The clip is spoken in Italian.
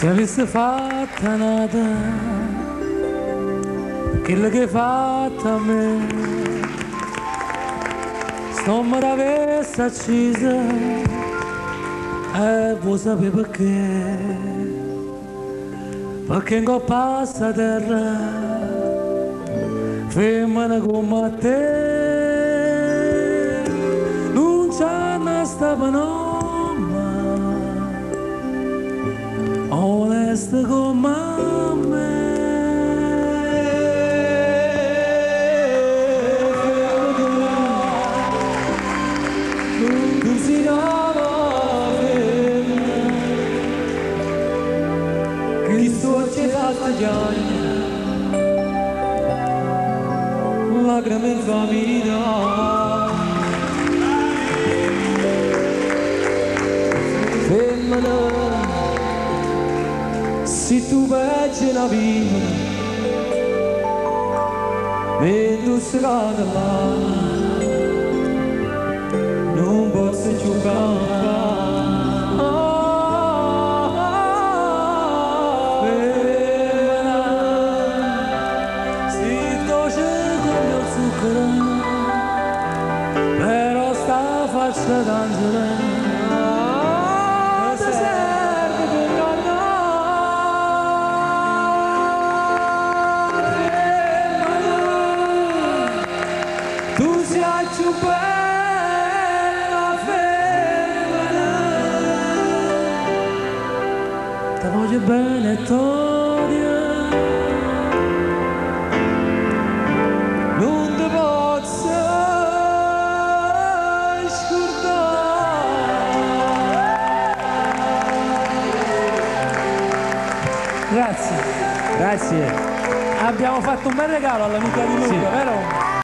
Se avessi fatta nata quello che hai fatto a me, non mi l'avessi accesa e vuoi sapere perché in coppa a terra femmina come te non c'è una stava onesta come me. Tu sei una femmina che sto ci fatta giorni lacrime in famiglia. Femmina, se tu vedi la vita, mentre sarà là, non posso giocare. Femmina, si dolce come il zucchero, però sta faccia d'angelo. Tu sei più bella femmina, ti voglio bene Tonia, non ti posso scordare. Grazie, grazie. Abbiamo fatto un bel regalo all'amica di Luca, vero?